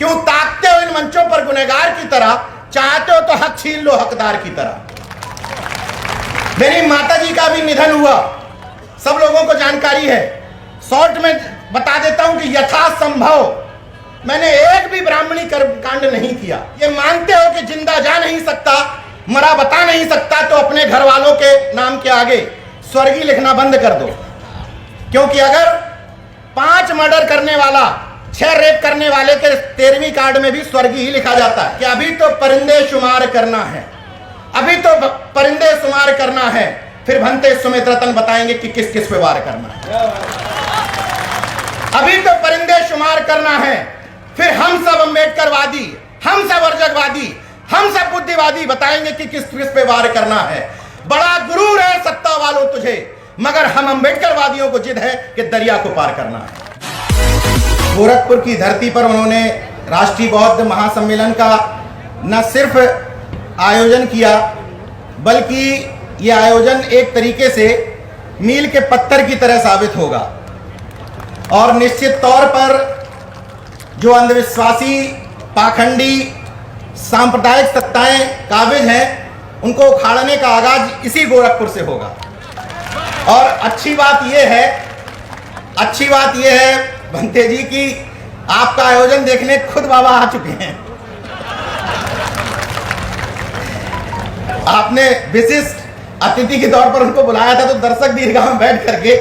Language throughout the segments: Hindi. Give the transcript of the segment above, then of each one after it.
क्यों ताकते हो इन मंचों पर गुनहगार की तरह? चाहते हो तो हक छीन लो हकदार की तरह। मेरी माता जी का भी निधन हुआ, सब लोगों को जानकारी है। शॉर्ट में बता देता हूं कि यथासंभव मैंने एक भी ब्राह्मणी कांड नहीं किया। ये मानते हो कि जिंदा जा नहीं सकता, मरा बता नहीं सकता, तो अपने घर वालों के नाम के आगे स्वर्गीय लिखना बंद कर दो। क्योंकि अगर 5 मर्डर करने वाला 6 रेप करने वाले के 13वीं कार्ड में भी स्वर्गीय ही लिखा जाता है कि अभी तो परिंदे शुमार करना है, अभी तो परिंदे शुमार करना है, फिर भंते सुमित रतन बताएंगे कि किस किस पे वार करना है। अभी तो परिंदे शुमार करना है, फिर हम सब अम्बेडकरवादी, हम सब अर्जकवादी, हम सब बुद्धिवादी बताएंगे कि किस किस पे वार करना है। बड़ा गुरूर है सत्ता वालों तुझे, मगर हम अम्बेडकरवादियों को जिद है कि दरिया को पार करना है। गोरखपुर की धरती पर उन्होंने राष्ट्रीय बौद्ध महासम्मेलन का न सिर्फ आयोजन किया, बल्कि यह आयोजन एक तरीके से मील के पत्थर की तरह साबित होगा। और निश्चित तौर पर जो अंधविश्वासी, पाखंडी, सांप्रदायिक सत्ताएं काबिज हैं, उनको उखाड़ने का आगाज इसी गोरखपुर से होगा। और अच्छी बात यह है भंते जी की आपका आयोजन देखने खुद बाबा आ चुके हैं। आपने विशिष्ट अतिथि के तौर पर उनको बुलाया था, तो दर्शक दीर्घा में बैठ करके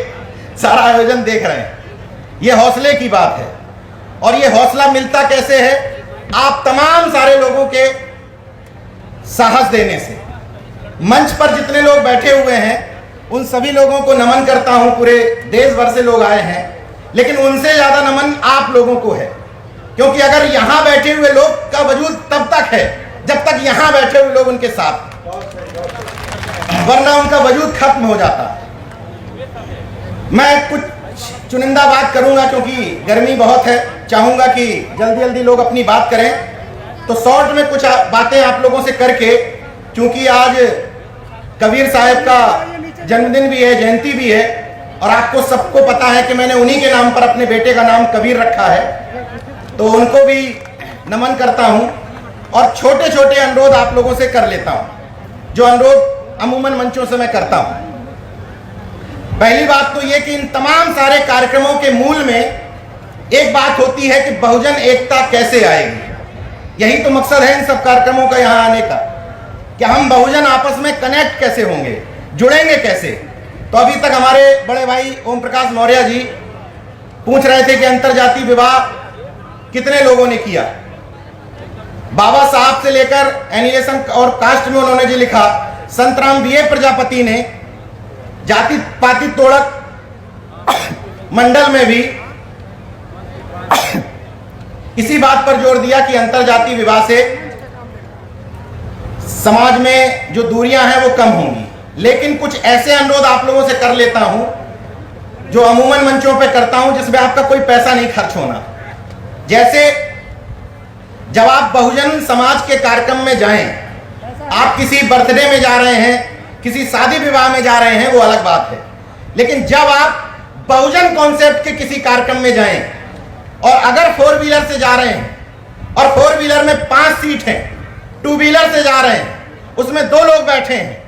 सारा आयोजन देख रहे हैं। यह हौसले की बात है। और यह हौसला मिलता कैसे है? आप तमाम सारे लोगों के साहस देने से। मंच पर जितने लोग बैठे हुए हैं उन सभी लोगों को नमन करता हूं। पूरे देश भर से लोग आए हैं, लेकिन उनसे ज्यादा नमन आप लोगों को है। क्योंकि अगर यहां बैठे हुए लोग का वजूद तब तक है जब तक यहां बैठे हुए लोग उनके साथ, वरना उनका वजूद खत्म हो जाता। मैं कुछ चुनिंदा बात करूंगा क्योंकि गर्मी बहुत है, चाहूंगा कि जल्दी जल्दी लोग अपनी बात करें। तो शॉर्ट में कुछ बातें आप लोगों से करके, क्योंकि आज कबीर साहब का जन्मदिन भी है, जयंती भी है, और आपको सबको पता है कि मैंने उन्हीं के नाम पर अपने बेटे का नाम कबीर रखा है, तो उनको भी नमन करता हूं। और छोटे छोटे अनुरोध आप लोगों से कर लेता हूं, जो अनुरोध अमूमन मंचों से मैं करता हूं। पहली बात तो यह कि इन तमाम सारे कार्यक्रमों के मूल में एक बात होती है कि बहुजन एकता कैसे आएगी। यही तो मकसद है इन सब कार्यक्रमों का यहाँ आने का, कि हम बहुजन आपस में कनेक्ट कैसे होंगे, जुड़ेंगे कैसे। तो अभी तक हमारे बड़े भाई ओम प्रकाश मौर्य जी पूछ रहे थे कि अंतरजातीय विवाह कितने लोगों ने किया। बाबा साहब से लेकर एनिमेशन और कास्ट में उन्होंने जो लिखा, संतराम बीए प्रजापति ने जाति पाति तोड़क मंडल में भी इसी बात पर जोर दिया कि अंतरजातीय विवाह से समाज में जो दूरियां हैं वो कम होंगी। लेकिन कुछ ऐसे अनुरोध आप लोगों से कर लेता हूं जो अमूमन मंचों पे करता हूं, जिसमें आपका कोई पैसा नहीं खर्च होना। जैसे जब आप बहुजन समाज के कार्यक्रम में जाएं, आप किसी बर्थडे में जा रहे हैं, किसी शादी विवाह में जा रहे हैं, वो अलग बात है। लेकिन जब आप बहुजन कॉन्सेप्ट के किसी कार्यक्रम में जाएं और अगर 4 व्हीलर से जा रहे हैं और 4 व्हीलर में 5 सीट हैं, 2 व्हीलर से जा रहे हैं उसमें 2 लोग बैठे हैं,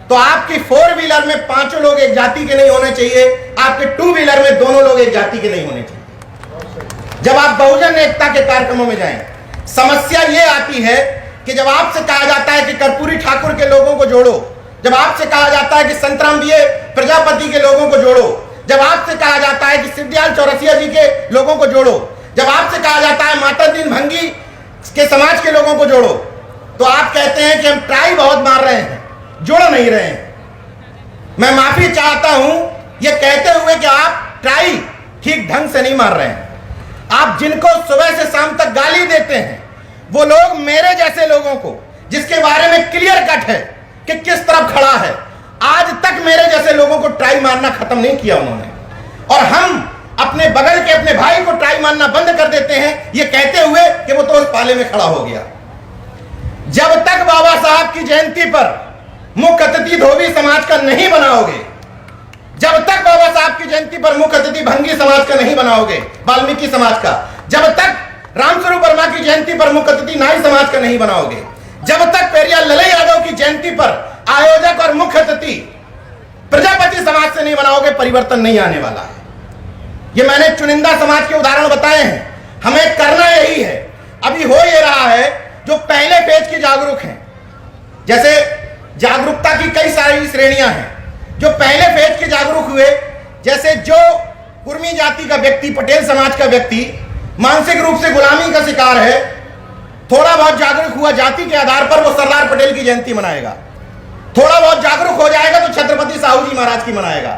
तो आपकी 4 व्हीलर में 5 लोग एक जाति के नहीं होने चाहिए, आपके 2 व्हीलर में दोनों लोग एक जाति के नहीं होने चाहिए। जब आप बहुजन एकता के कार्यक्रमों में जाएं, समस्या यह आती है कि जब आपसे कहा जाता है कि कर्पूरी ठाकुर के लोगों को जोड़ो, जब आपसे कहा जाता है कि संतराम बीए प्रजापति के लोगों को जोड़ो, जब आपसे कहा जाता है कि सिद्धियाल चौरसिया जी के लोगों को जोड़ो, जब आपसे कहा जाता है माता दीन भंगी के समाज के लोगों को जोड़ो, तो आप कहते हैं कि हम ट्राई बहुत मार रहे हैं, जोड़ नहीं रहे हैं। मैं माफी चाहता हूं यह कहते हुए कि आप ट्राई ठीक ढंग से नहीं मार रहे हैं। आप जिनको सुबह से शाम तक गाली देते हैं, वो लोग मेरे जैसे लोगों को, जिसके बारे में क्लियर कट है कि किस तरफ खड़ा है, आज तक मेरे जैसे लोगों को ट्राई मारना खत्म नहीं किया उन्होंने। और हम अपने बगल के अपने भाई को ट्राई मारना बंद कर देते हैं, ये कहते हुए कि वो तो उस पाले में खड़ा हो गया। जब तक बाबा साहब की जयंती पर मुख्य अतिथि धोबी समाज का नहीं बनाओगे, जब तक बाबा साहब की जयंती पर मुख्य अतिथि भंगी समाज का नहीं बनाओगे, वाल्मीकि समाज का, जब तक रामस्वरूप वर्मा की जयंती पर मुख्य अतिथि नाई समाज का नहीं बनाओगे, जब तक पेरियार लले यादव की जयंती पर आयोजक और मुख्य अतिथि प्रजापति समाज से नहीं बनाओगे, परिवर्तन नहीं आने वाला है। ये मैंने चुनिंदा समाज के उदाहरण बताए हैं। हमें करना यही है। अभी हो ये रहा है, जो पहले पेज की जागरूक हैं, जैसे जागरूकता की कई सारी श्रेणियां हैं। जो पहले पेज के जागरूक हुए, जैसे जो कुर्मी जाति का व्यक्ति, पटेल समाज का व्यक्ति मानसिक रूप से गुलामी का शिकार है, थोड़ा बहुत जागरूक हुआ, जाति के आधार पर वो सरदार पटेल की जयंती मनाएगा। थोड़ा बहुत जागरूक हो जाएगा तो छत्रपति साहू जी महाराज की मनाएगा।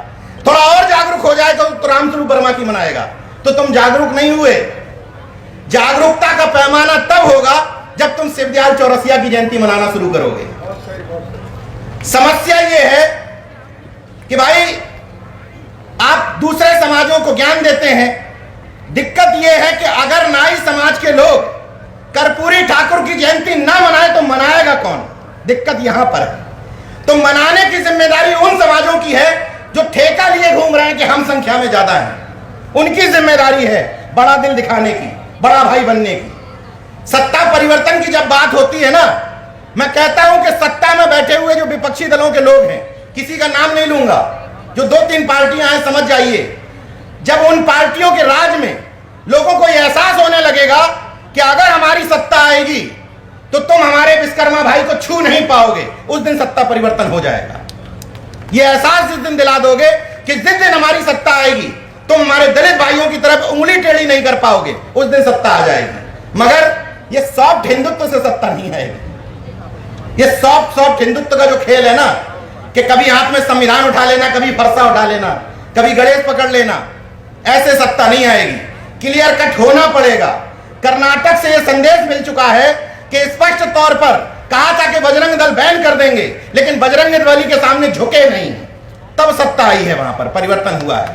थोड़ा और जागरूक हो जाएगा तो रामस्वरूप वर्मा की मनाएगा। तो तुम जागरूक नहीं हुए। जागरूकता का पैमाना तब होगा जब तुम शिवदयाल चौरसिया की जयंती मनाना शुरू करोगे। समस्या यह है कि भाई आप दूसरे समाजों को ज्ञान देते हैं। दिक्कत यह है कि अगर नाई समाज के लोग कर्पूरी ठाकुर की जयंती ना मनाए तो मनाएगा कौन? दिक्कत यहां पर है। तो मनाने की जिम्मेदारी उन समाजों की है जो ठेका लिए घूम रहे हैं कि हम संख्या में ज्यादा हैं। उनकी जिम्मेदारी है बड़ा दिल दिखाने की, बड़ा भाई बनने की। सत्ता परिवर्तन की जब बात होती है ना, मैं कहता हूं कि सत्ता में बैठे हुए जो विपक्षी दलों के लोग हैं, किसी का नाम नहीं लूंगा, जो 2-3 पार्टियां हैं, समझ जाइए, जब उन पार्टियों के राज में लोगों को यह एहसास होने लगेगा कि अगर हमारी सत्ता आएगी तो तुम हमारे विश्वकर्मा भाई को छू नहीं पाओगे, उस दिन सत्ता परिवर्तन हो जाएगा। यह एहसास जिस दिन दिला दोगे कि जिस दिन हमारी सत्ता आएगी तुम हमारे दलित भाइयों की तरफ उंगली टेढ़ी नहीं कर पाओगे, उस दिन सत्ता आ जाएगी। मगर यह सॉफ्ट हिंदुत्व से सत्ता नहीं आएगी। यह सॉफ्ट हिंदुत्व का जो खेल है ना, कि कभी हाथ में संविधान उठा लेना, कभी फरसा उठा लेना, कभी गणेश पकड़ लेना, ऐसे सत्ता नहीं आएगी। क्लियर कट होना पड़ेगा। कर्नाटक से यह संदेश मिल चुका है कि स्पष्ट तौर पर कहा था कि बजरंग दल बैन कर देंगे, लेकिन बजरंग दल के सामने झुके नहीं, तब सत्ता आई है, वहां पर परिवर्तन हुआ है।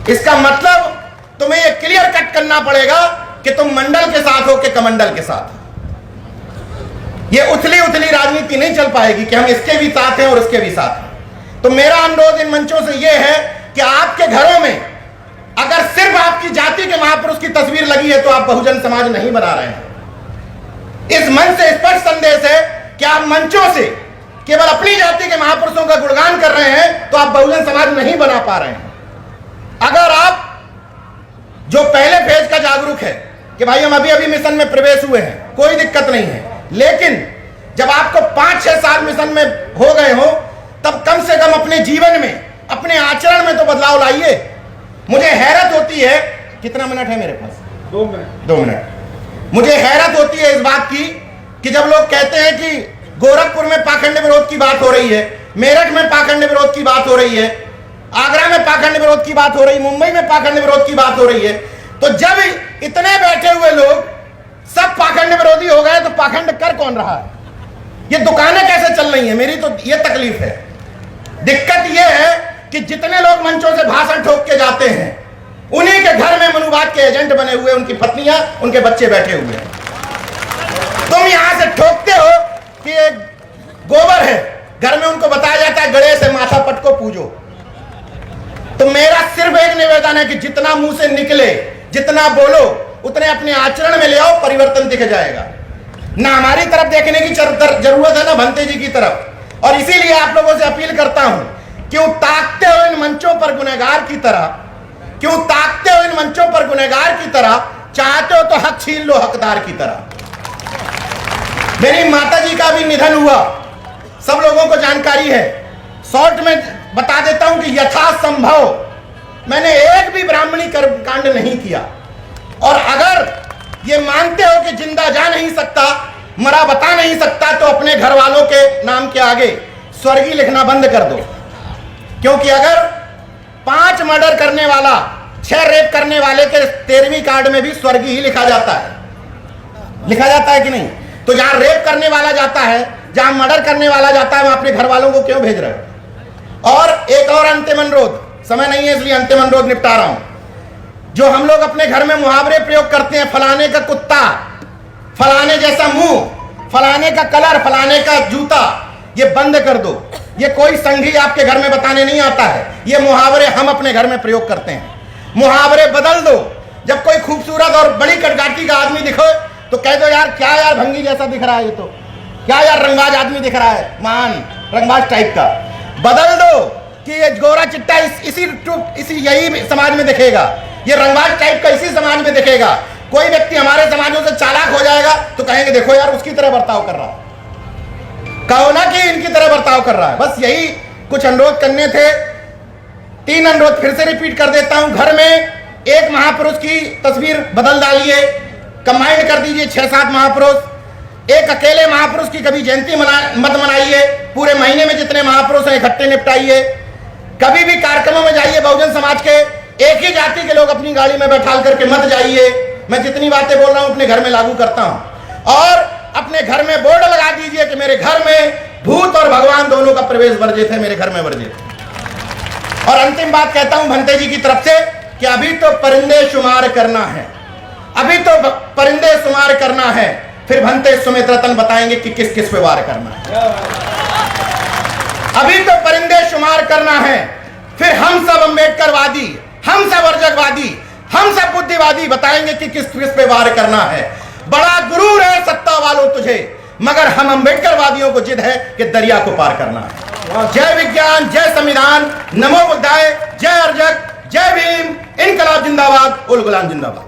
इसका मतलब तुम्हें यह क्लियर कट करना पड़ेगा कि तुम मंडल के साथ हो कि कमंडल के साथ। यह उथली उथली राजनीति नहीं चल पाएगी कि हम इसके भी साथ हैं और उसके भी साथ हैं। तो मेरा अनुरोध इन मंचों से यह है कि आपके घरों में अगर सिर्फ आपकी जाति के महापुरुष की तस्वीर लगी है तो आप बहुजन समाज नहीं बना रहे हैं। इस मंच से स्पष्ट संदेश है कि आप मंचों से केवल अपनी जाति के महापुरुषों का गुणगान कर रहे हैं तो आप बहुजन समाज नहीं बना पा रहे हैं। अगर आप जो पहले फेज का जागरूक है कि भाई हम अभी अभी मिशन में प्रवेश हुए हैं, कोई दिक्कत नहीं है, लेकिन जब आपको 5-6 साल मिशन में हो गए हो तब कम से कम अपने जीवन में, अपने आचरण में तो बदलाव लाइए। मुझे हैरत होती है, कितना मिनट है मेरे पास? 2 मिनट। मुझे हैरत होती है इस बात की कि जब लोग कहते हैं कि गोरखपुर में पाखंड विरोध की बात हो रही है, मेरठ में पाखंड विरोध की बात हो रही है, आगरा में पाखंड विरोध की बात हो रही है, मुंबई में पाखंड विरोध की बात हो रही है, तो जब इतने बैठे हुए लोग सब पाखंड विरोधी हो गए तो पाखंड कर कौन रहा है? ये दुकानें कैसे चल रही हैं? मेरी तो ये तकलीफ है। दिक्कत ये है कि जितने लोग मंचों से भाषण ठोक के जाते हैं, उन्हीं के घर में मनुवाद के एजेंट बने हुए उनकी पत्नियां, उनके बच्चे बैठे हुए हैं। तुम यहां से ठोकते हो कि गोबर है, घर में उनको बताया जाता है गणेश है, माथा पट को पूजो। तो मेरा सिर्फ एक निवेदन है कि जितना मुंह से निकले, जितना बोलो, उतने अपने आचरण में ले आओ, परिवर्तन दिख जाएगा। ना हमारी तरफ देखने की जरूरत है ना भंते जी की तरफ। और इसीलिए आप लोगों से अपील करता हूं, क्यों ताकते हो इन मंचों पर गुनहगार की तरह, क्यों ताकते हो इन मंचों पर गुनहगार की तरह? चाहते हो तो हक छीन लो हकदार की तरह। मेरी माता जी का भी निधन हुआ, सब लोगों को जानकारी है। शॉर्ट में बता देता हूं कि यथासंभव मैंने एक भी ब्राह्मणी कांड नहीं किया। और अगर ये मानते हो कि जिंदा जा नहीं सकता, मरा बता नहीं सकता, तो अपने घर वालों के नाम के आगे स्वर्गीय लिखना बंद कर दो। क्योंकि अगर 5 मर्डर करने वाला, 6 रेप करने वाले के 13वीं कार्ड में भी स्वर्गीय ही लिखा जाता है। लिखा जाता है कि नहीं? तो जहां रेप करने वाला जाता है, जहां मर्डर करने वाला जाता है, वहां अपने घर वालों को क्यों भेज रहे हो? और एक और अंतिम अनुरोध, समय नहीं है इसलिए अंतिम अनुरोध निपटा रहा हूं। जो हम लोग अपने घर में मुहावरे प्रयोग करते हैं, फलाने का कुत्ता, फलाने जैसा मुंह, फलाने का कलर, फलाने का जूता, ये बंद कर दो। ये कोई संघी आपके घर में बताने नहीं आता है। ये मुहावरे हम अपने घर में प्रयोग करते हैं। मुहावरे बदल दो। जब कोई खूबसूरत और बड़ी कटगाटी का आदमी दिखो तो कह दो यार क्या यार भंगी जैसा दिख रहा है, ये तो क्या यार रंगबाज आदमी दिख रहा है, महान रंगबाज टाइप का। बदल दो कि ये गोरा चिट्टा इसी यही समाज में दिखेगा, ये रंगबाज टाइप का इसी समाज में दिखेगा। कोई व्यक्ति हमारे समाजों से चालाक हो जाएगा तो कहेंगे देखो यार उसकी तरह बर्ताव कर रहा है, कहो ना कि इनकी तरह बर्ताव कर रहा है। बस यही कुछ अनुरोध करने थे। 3 अनुरोध फिर से रिपीट कर देता हूं। घर में एक महापुरुष की तस्वीर बदल डालिए, कंबाइंड कर दीजिए 6-7 महापुरुष। एक अकेले महापुरुष की कभी जयंती मत मनाइए, पूरे महीने में जितने महापुरुष हैं इकट्ठे निपटाइए। कभी भी कार्यक्रमों में जाइए बहुजन समाज के, एक ही जाति के लोग अपनी गाड़ी में बैठा करके मत जाइए। मैं जितनी बातें बोल रहा हूं अपने घर में लागू करता हूं। और अपने घर में बोर्ड लगा दीजिए कि मेरे घर में भूत और भगवान दोनों का प्रवेश वर्जित है, मेरे घर में वर्जित। और अंतिम बात कहता हूं भंते जी की तरफ से कि अभी तो परिंदे शुमार करना है, अभी तो परिंदे शुमार करना है, फिर भंते सुमित रतन बताएंगे कि किस किस पे वार करना है। अभी तो परिंदे शुमार करना है, फिर हम सब अम्बेडकरवादी, हम सब अर्जकवादी, हम सब बुद्धिवादी बताएंगे कि किस किस पे वार करना है। बड़ा गुरूर है सत्ता वालों तुझे, मगर हम अम्बेडकरवादियों को जिद है कि दरिया को पार करना है। जय विज्ञान, जय संविधान, नमो बुद्धाय, जय अर्जक, जय भीम, इनकलाब जिंदाबाद, उल गुलाम जिंदाबाद।